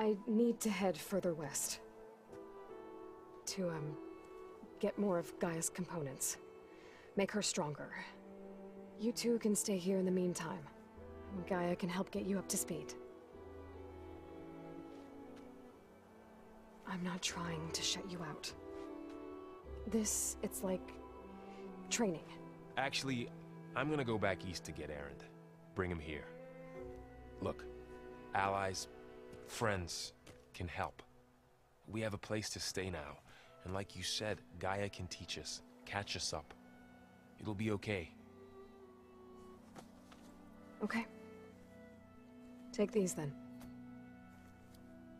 I need to head further west. To, get more of Gaia's components. Make her stronger. You two can stay here in the meantime. Gaia can help get you up to speed. I'm not trying to shut you out. It's like... training. Actually, I'm gonna go back east to get Erend. Bring him here. Look, allies, friends can help. We have a place to stay now, and like you said, Gaia can teach us, catch us up. It'll be okay. Okay. Take these then.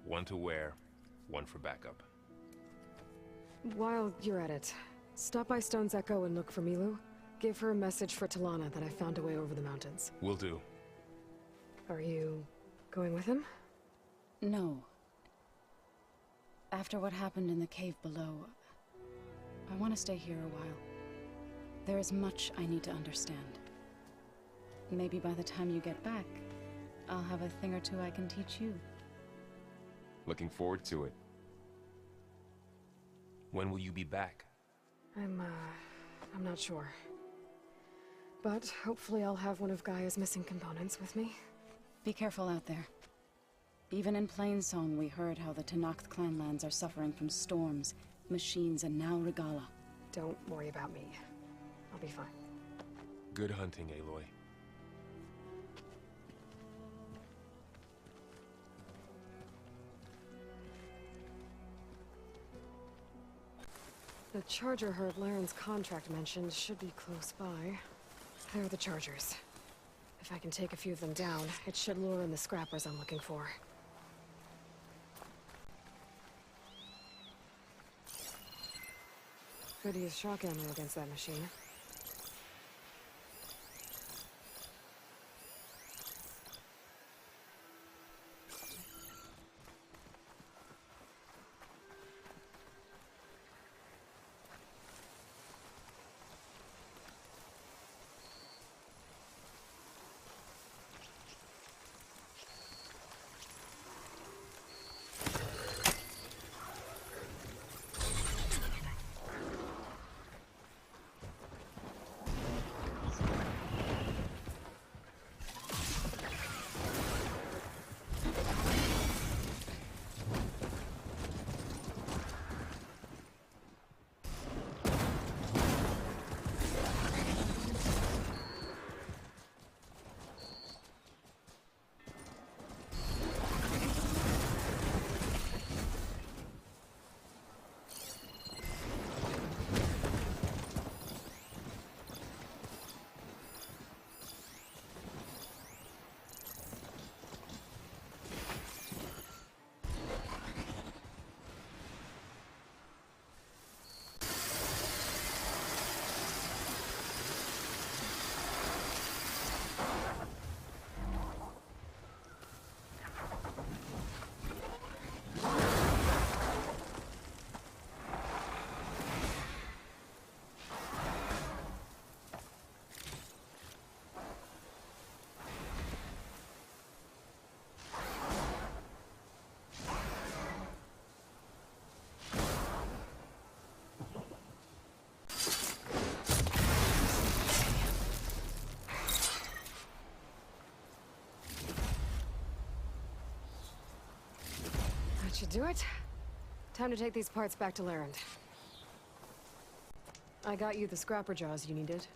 One to wear, one for backup. While you're at it, stop by Stone's Echo and look for Milu. Give her a message for Talana that I found a way over the mountains. Will do. Are you going with him? No. After what happened in the cave below, I want to stay here a while. There is much I need to understand. Maybe by the time you get back, I'll have a thing or two I can teach you. Looking forward to it. When will you be back? I'm not sure. But hopefully I'll have one of Gaia's missing components with me. Be careful out there. Even in Plainsong, we heard how the Tenakth clanlands are suffering from storms, machines, and now Regala. Don't worry about me. I'll be fine. Good hunting, Aloy. The charger herd Laren's contract mentioned should be close by. There are the chargers. If I can take a few of them down, it should lure in the scrappers I'm looking for. Could use shock ammo against that machine. Should do it. Time to take these parts back to Larend. I got you the scrapper jaws you needed.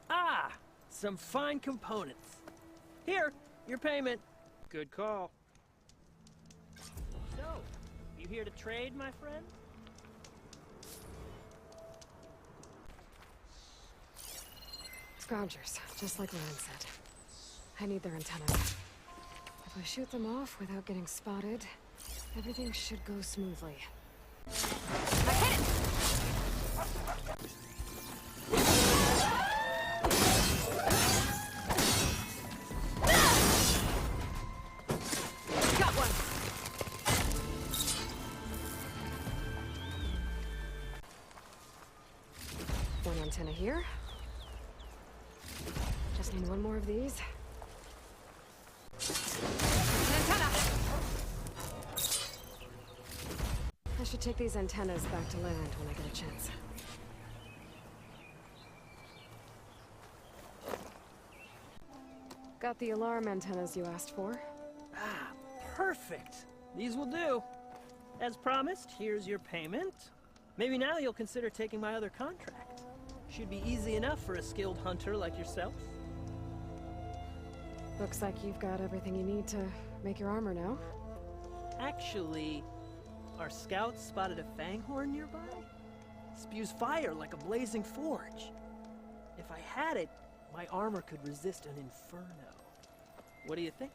Ah! Some fine components. Here, your payment. Good call. So, you here to trade, my friend? Scroungers, just like Laren said. I need their antennas. If I shoot them off without getting spotted, everything should go smoothly. I hit it! Got one! One antenna here. Just need one more of these. Antenna! should take these antennas back to land when I get a chance. Got the alarm antennas you asked for. Ah, perfect. These will do. As promised, here's your payment. Maybe now you'll consider taking my other contract. Should be easy enough for a skilled hunter like yourself. Looks like you've got everything you need to make your armor now. Actually, our scouts spotted a fanghorn nearby. Spews fire like a blazing forge. If I had it, my armor could resist an inferno. What do you think?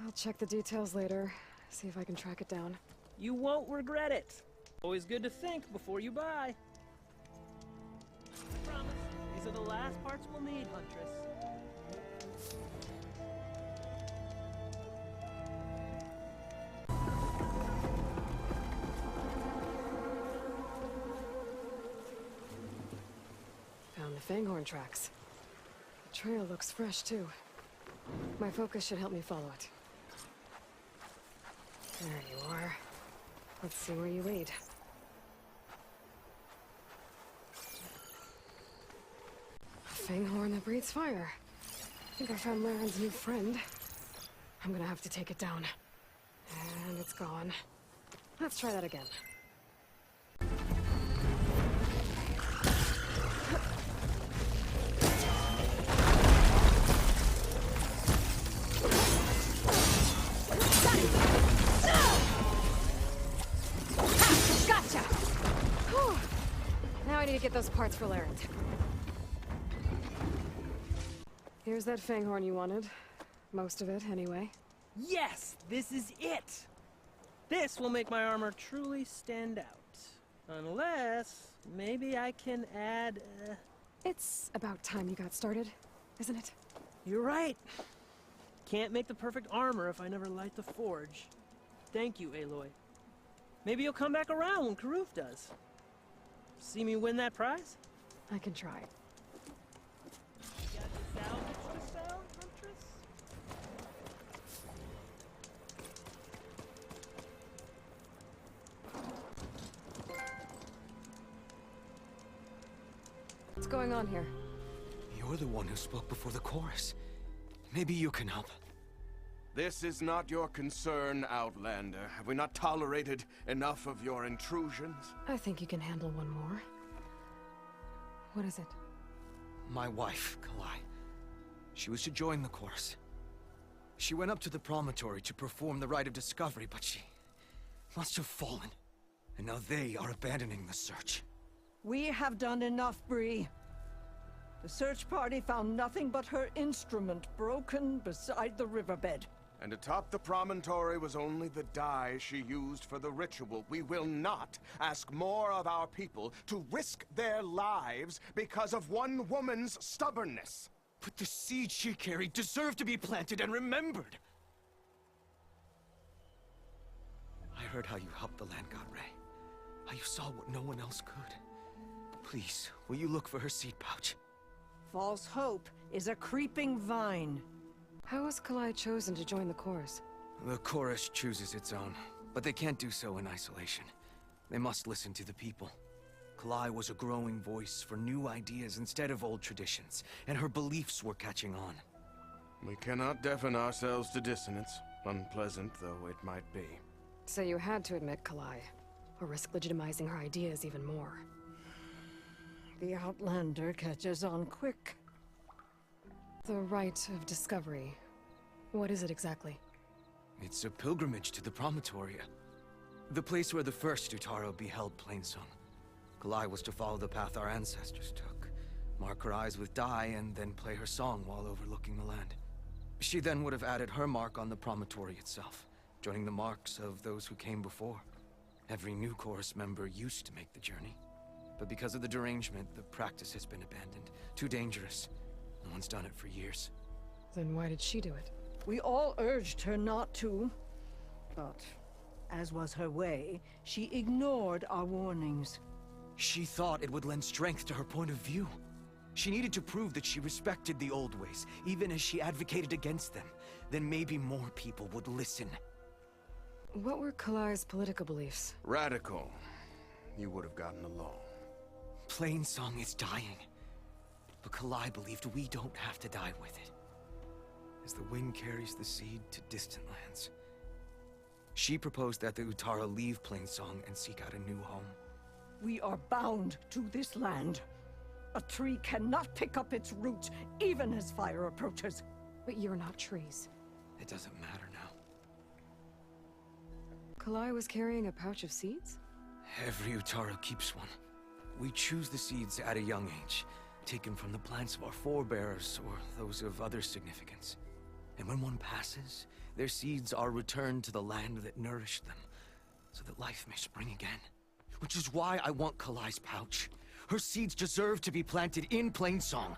I'll check the details later, see if I can track it down. You won't regret it. Always good to think before you buy. Promise, these are the last parts we'll need, Huntress. Found the fanghorn tracks. The trail looks fresh, too. My focus should help me follow it. There you are. Let's see where you lead. A fanghorn that breathes fire. I think I found Laren's new friend. I'm gonna have to take it down. And it's gone. Let's try that again. Gotcha! Whew. Now I need to get those parts for Laren. Here's that fanghorn you wanted. Most of it, anyway. Yes, this is it! This will make my armor truly stand out. Unless, maybe I can add, It's about time you got started, isn't it? You're right. Can't make the perfect armor if I never light the forge. Thank you, Aloy. Maybe you'll come back around when Karuf does. See me win that prize? I can try. You got the salvage to sell, Huntress? What's going on here? You're the one who spoke before the chorus. Maybe you can help. This is not your concern, Outlander. Have we not tolerated enough of your intrusions? I think you can handle one more. What is it? My wife, Kalai. She was to join the chorus. She went up to the promontory to perform the rite of discovery, but she must have fallen. And now they are abandoning the search. We have done enough, Bree. The search party found nothing but her instrument broken beside the riverbed. And atop the promontory was only the dye she used for the ritual. We will not ask more of our people to risk their lives because of one woman's stubbornness. But the seed she carried deserved to be planted and remembered. I heard how you helped the land god Ray. How you saw what no one else could. Please, will you look for her seed pouch? False hope is a creeping vine. How was Kalai chosen to join the chorus? The chorus chooses its own, but they can't do so in isolation. They must listen to the people. Kalai was a growing voice for new ideas instead of old traditions, and her beliefs were catching on. We cannot deafen ourselves to dissonance, unpleasant though it might be. So you had to admit Kalai, or risk legitimizing her ideas even more. The Outlander catches on quick. The rite of discovery. What is it exactly? It's a pilgrimage to the promontory. The place where the first Utaro beheld Plainsong. Kalai was to follow the path our ancestors took. Mark her eyes with dye and then play her song while overlooking the land. She then would have added her mark on the promontory itself, joining the marks of those who came before. Every new chorus member used to make the journey. But because of the derangement, the practice has been abandoned. Too dangerous. No one's done it for years. Then why did she do it? We all urged her not to, but as was her way, she ignored our warnings. She thought it would lend strength to her point of view. She needed to prove that she respected the old ways, even as she advocated against them. Then maybe more people would listen. What were Kalai's political beliefs? Radical. You would have gotten along. Plainsong is dying. But Kalai believed we don't have to die with it. As the wind carries the seed to distant lands. She proposed that the Utara leave Plainsong and seek out a new home. We are bound to this land. A tree cannot pick up its roots, even as fire approaches. But you're not trees. It doesn't matter now. Kalai was carrying a pouch of seeds? Every Utara keeps one. We choose the seeds at a young age, taken from the plants of our forebears or those of other significance. And when one passes, their seeds are returned to the land that nourished them, so that life may spring again. Which is why I want Kalai's pouch. Her seeds deserve to be planted in Plainsong.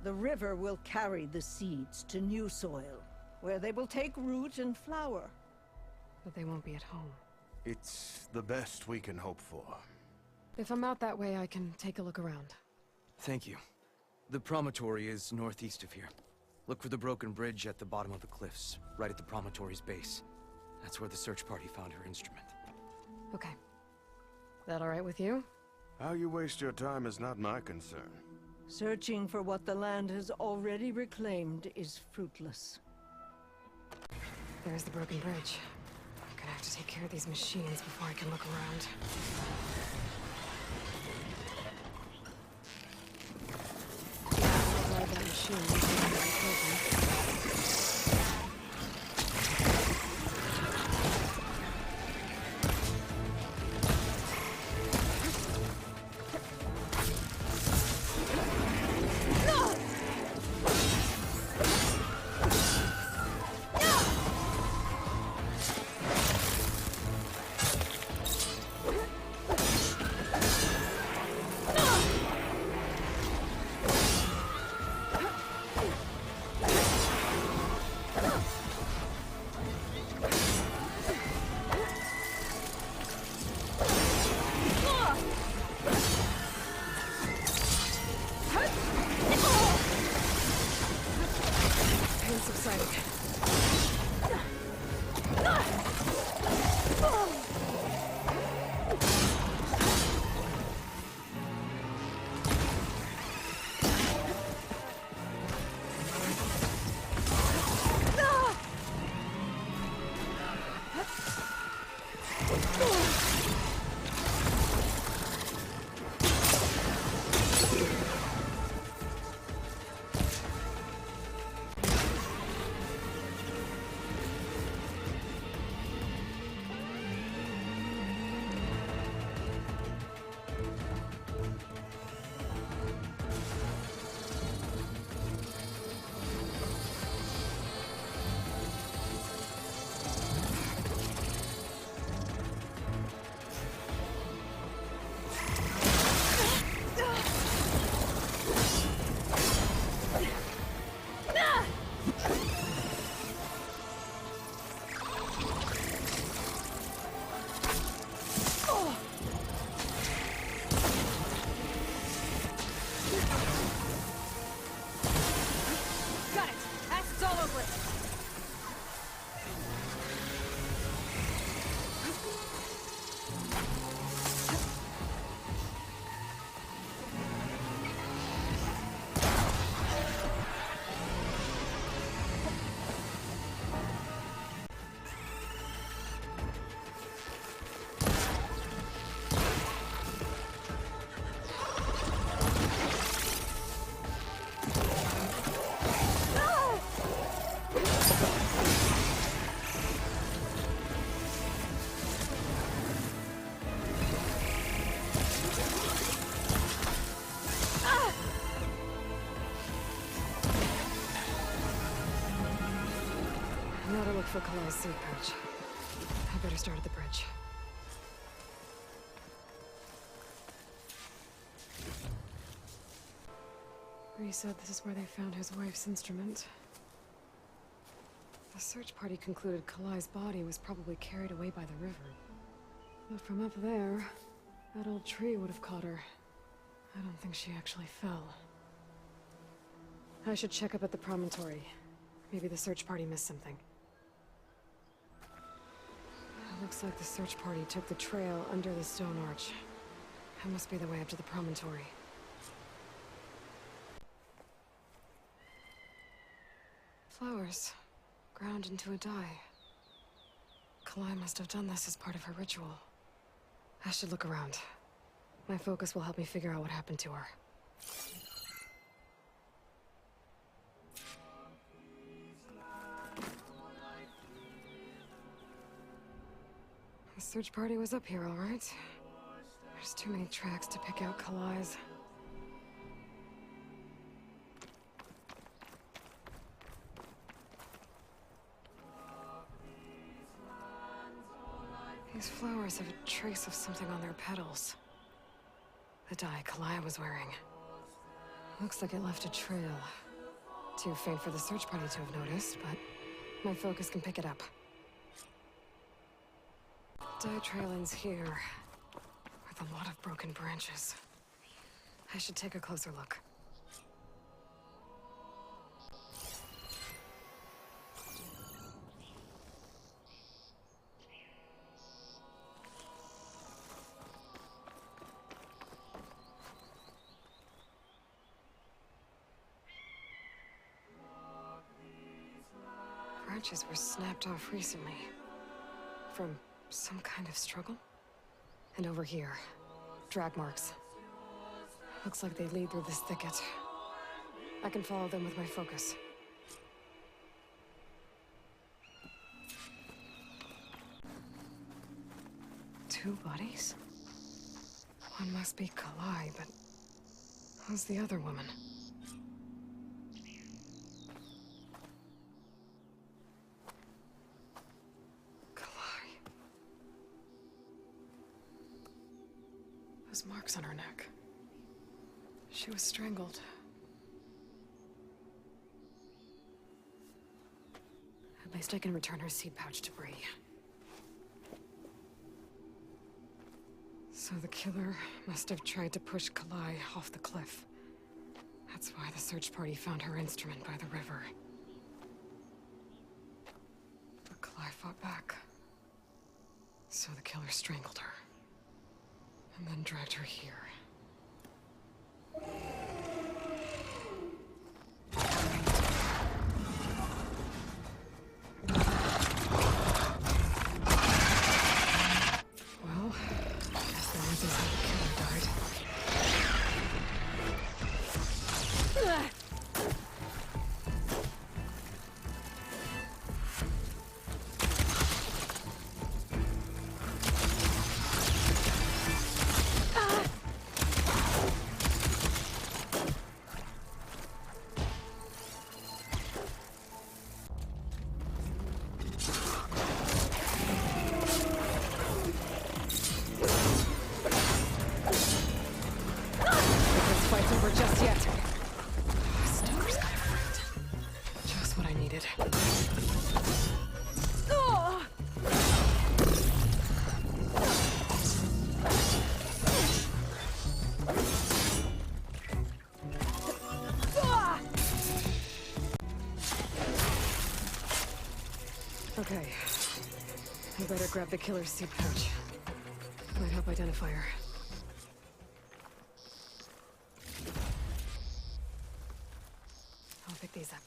The river will carry the seeds to new soil, where they will take root and flower. But they won't be at home. It's the best we can hope for. If I'm out that way, I can take a look around. Thank you. The promontory is northeast of here. Look for the broken bridge at the bottom of the cliffs, right at the promontory's base. That's where the search party found her instrument. Okay. That all right with you? How you waste your time is not my concern. Searching for what the land has already reclaimed is fruitless. There's the broken bridge. I'm gonna have to take care of these machines before I can look around. Ride that machine. Now to look for Kalai's seed pouch. I better start at the bridge. Bree said this is where they found his wife's instrument. The search party concluded Kalai's body was probably carried away by the river. But from up there, that old tree would have caught her. I don't think she actually fell. I should check up at the promontory. Maybe the search party missed something. Looks like the search party took the trail under the stone arch. That must be the way up to the promontory. Flowers, ground into a dye. Kalai must have done this as part of her ritual. I should look around. My focus will help me figure out what happened to her. The search party was up here, all right. There's too many tracks to pick out Kalai's. These flowers have a trace of something on their petals. The dye Kalai was wearing. Looks like it left a trail. Too faint for the search party to have noticed, but my focus can pick it up. Dye trail ends here, with a lot of broken branches. I should take a closer look. Branches were snapped off recently. From some kind of struggle? And over here, drag marks. Looks like they lead through this thicket. I can follow them with my focus. Two bodies? One must be Kalai, but who's the other woman? Those marks on her neck. She was strangled. At least I can return her seed pouch to Bree. So the killer must have tried to push Kalai off the cliff. That's why the search party found her instrument by the river. But Kalai fought back. So the killer strangled her. And then dragged her here. Well, guess the reason's how the killer died. Okay. I better grab the killer's seed pouch. Might help identify her. I'll pick these up.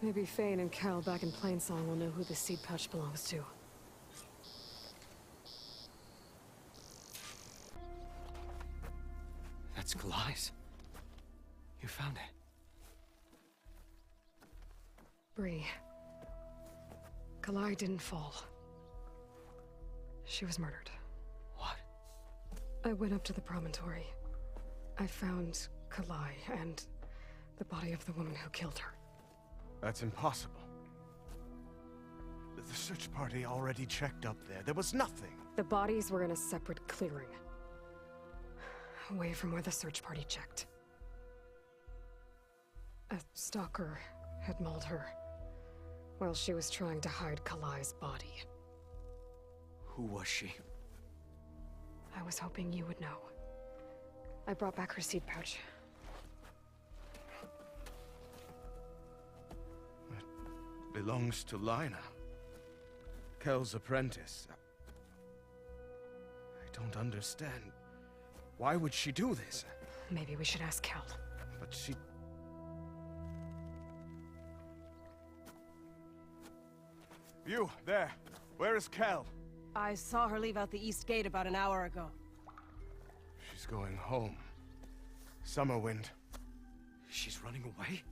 Maybe Fane and Cal back in Plainsong will know who the seed pouch belongs to. That's Kalai's. You found it. Bree. Kalai didn't fall. She was murdered. What? I went up to the promontory. I found Kalai and the body of the woman who killed her. That's impossible. The search party already checked up there. There was nothing. The bodies were in a separate clearing. Away from where the search party checked. A stalker had mauled her while she was trying to hide Kalai's body. Who was she? I was hoping you would know. I brought back her seed pouch. belongs to Lina. Kel's apprentice. I don't understand. Why would she do this? Maybe we should ask Kel. But she... You, there. Where is Kel? I saw her leave out the east gate about an hour ago. She's going home. Summerwind. She's running away?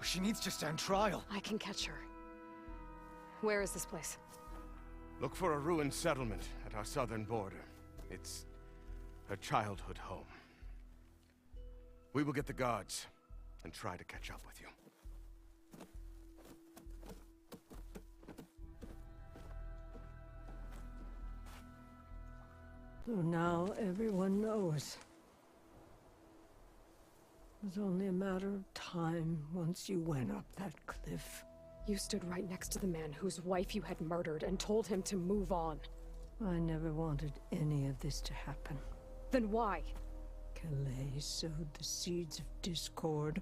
She needs to stand trial. I can catch her. Where is this place? Look for a ruined settlement at our southern border. It's her childhood home. We will get the guards and try to catch up with you. So now everyone knows. It was only a matter of time once you went up that cliff. You stood right next to the man whose wife you had murdered and told him to move on. I never wanted any of this to happen. Then why? Calais sowed the seeds of discord.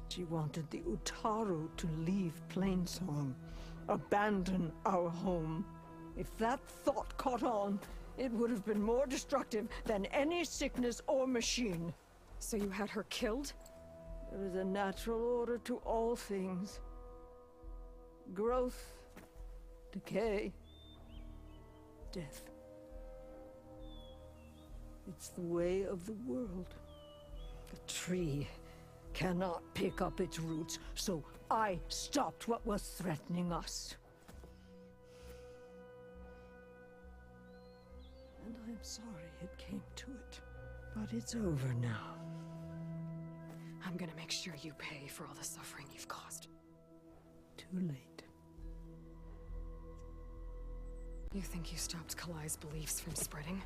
She wanted the Utaru to leave Plainsong, abandon our home. If that thought caught on, it would have been more destructive than any sickness or machine. So you had her killed? There is a natural order to all things. Growth, decay, death. It's the way of the world. The tree cannot pick up its roots, so I stopped what was threatening us. And I'm sorry it came to it, but it's over now. I'm gonna make sure you pay for all the suffering you've caused. Too late. You think you stopped Kalai's beliefs from spreading?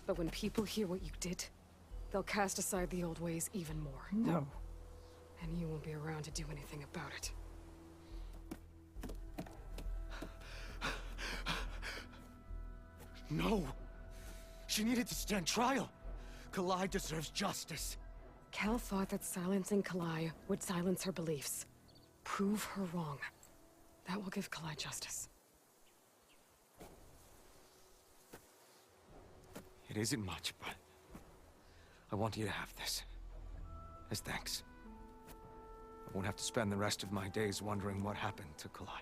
But when people hear what you did, they'll cast aside the old ways even more. No. And you won't be around to do anything about it. No! She needed to stand trial! Kalai deserves justice. Kel thought that silencing Kalai would silence her beliefs. Prove her wrong. That will give Kalai justice. It isn't much, but I want you to have this. As thanks. I won't have to spend the rest of my days wondering what happened to Kalai.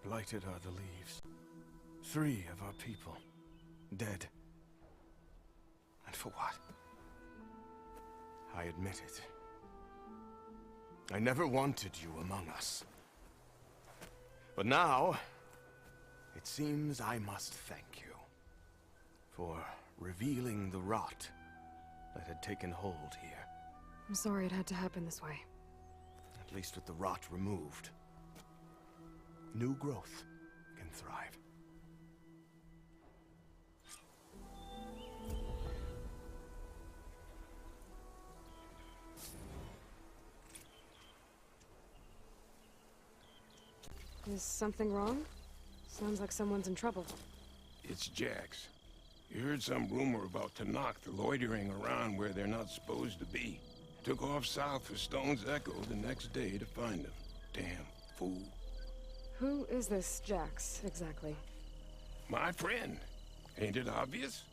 Blighted are the leaves. 3 of our people. Dead. And for what? I admit it. I never wanted you among us. But now, it seems I must thank you for revealing the rot that had taken hold here. I'm sorry it had to happen this way. At least with the rot removed, new growth can thrive. Is something wrong? Sounds like someone's in trouble. It's Jax. You heard some rumor about Tanakh loitering around where they're not supposed to be. Took off south for Stone's Echo the next day to find them. Damn fool. Who is this Jax, exactly? My friend. Ain't it obvious?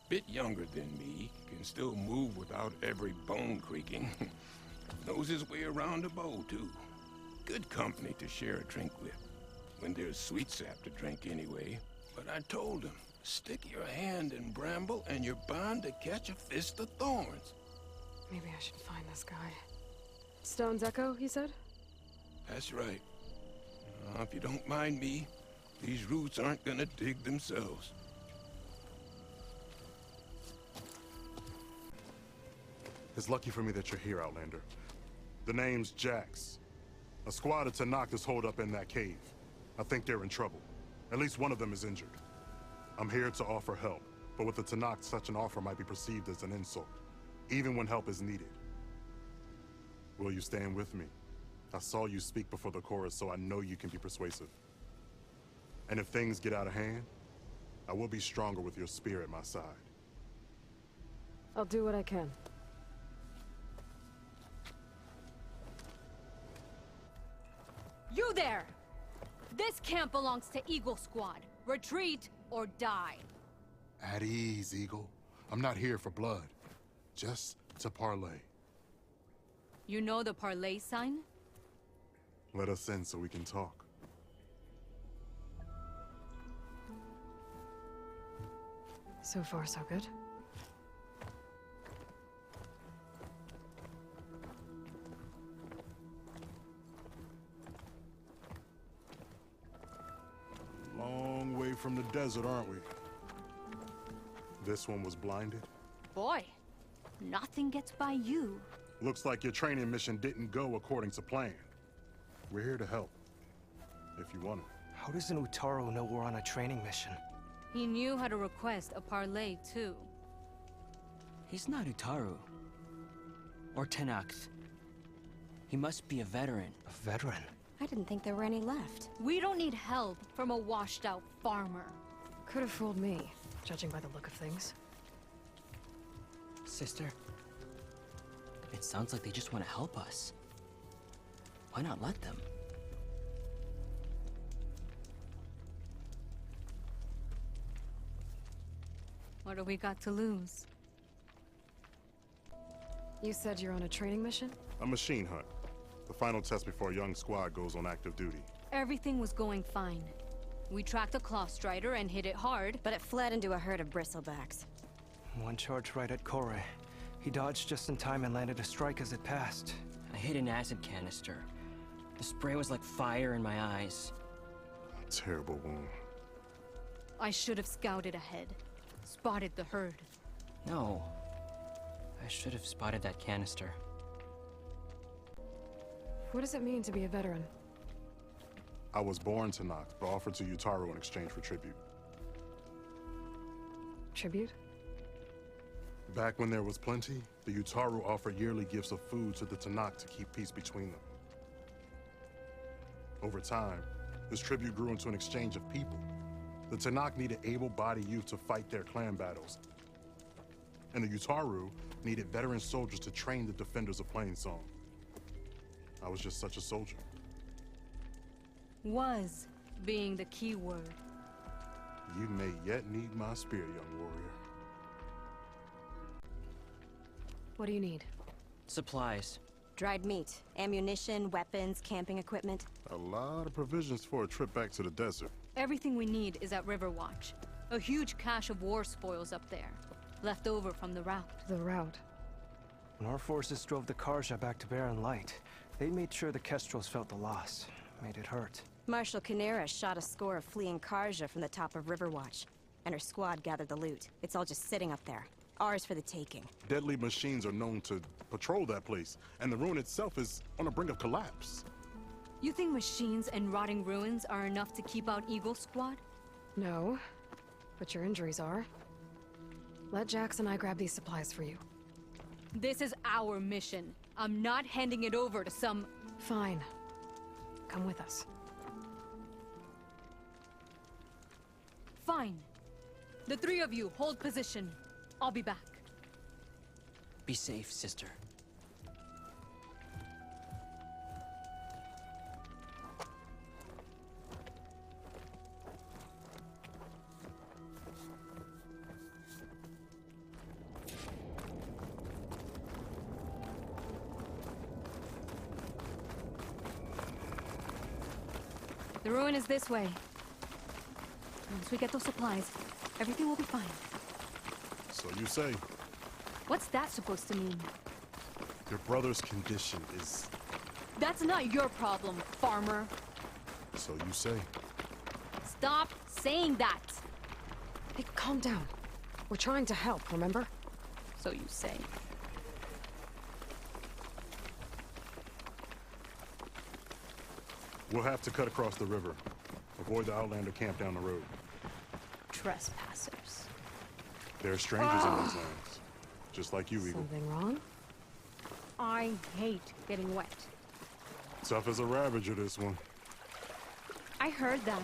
Bit younger than me, can still move without every bone creaking. Knows his way around a bow, too. Good company to share a drink with. When there's sweet sap to drink anyway. But I told him, stick your hand in bramble and you're bound to catch a fist of thorns. Maybe I should find this guy. Stone's Echo, he said? That's right. If you don't mind me, these roots aren't gonna dig themselves. It's lucky for me that you're here, Outlander. The name's Jax. A squad of Tanakh is holed up in that cave. I think they're in trouble. At least one of them is injured. I'm here to offer help, but with the Tanakh, such an offer might be perceived as an insult, even when help is needed. Will you stand with me? I saw you speak before the chorus, so I know you can be persuasive. And if things get out of hand, I will be stronger with your spear at my side. I'll do what I can. You there! This camp belongs to Eagle Squad. Retreat or die. At ease, Eagle. I'm not here for blood. Just to parlay. You know the parlay sign? Let us in so we can talk. So far, so good. Long way from the desert, aren't we? This one was blinded. Boy, nothing gets by you. Looks like your training mission didn't go according to plan. We're here to help, if you want it. How does an Utaru know we're on a training mission? He knew how to request a parlay, too. He's not Utaru. Or Tenakt. He must be a veteran. A veteran? I didn't think there were any left. We don't need help from a washed-out farmer. Could have fooled me, judging by the look of things. Sister, it sounds like they just want to help us. Why not let them? What do we got to lose? You said you're on a training mission? A machine hunt. The final test before a young squad goes on active duty. Everything was going fine. We tracked a claw strider and hit it hard, But it fled into a herd of bristlebacks. One charge right at Kore. He dodged just in time and landed a strike as it passed. I hit an acid canister. The spray was like fire in my eyes. Terrible wound. I should have scouted ahead. Spotted the herd. No. I should have spotted that canister. What does it mean to be a veteran? I was born to Noct, but offered to Utaru in exchange for tribute. Tribute? Back when there was plenty, the Utaru offered yearly gifts of food to the Tenakt to keep peace between them. Over time, this tribute grew into an exchange of people. The Tenakt needed able-bodied youth to fight their clan battles. And the Utaru needed veteran soldiers to train the defenders of Plainsong. I was just such a soldier. Was being the key word. You may yet need my spear, young warrior. What do you need? Supplies. Dried meat, ammunition, weapons, camping equipment. A lot of provisions for a trip back to the desert. Everything we need is at Riverwatch. A huge cache of war spoils up there. Left over from the route. The route. When our forces drove the Karja back to Barren Light, they made sure the Kestrels felt the loss. Made it hurt. Marshal Canera shot a score of fleeing Karja from the top of Riverwatch, and her squad gathered the loot. It's all just sitting up there. Ours for the taking. Deadly machines are known to patrol that place, and the ruin itself is on the brink of collapse. You think machines and rotting ruins are enough to keep out Eagle Squad? No, but your injuries are. Let Jax and I grab these supplies for you. This is our mission. I'm not handing it over to some... Fine. Come with us. Fine. The three of you hold position. I'll be back. Be safe, sister. The ruin is this way. Once we get those supplies, everything will be fine. So you say. What's that supposed to mean? Your brother's condition is... That's not your problem, farmer. So you say. Stop saying that. Hey, calm down. We're trying to help, remember? So you say. We'll have to cut across the river. Avoid the Outlander camp down the road. Trespassers. There are strangers in these lands. Just like you, Eagle. Something wrong? I hate getting wet. Tough as a Ravager, this one. I heard that.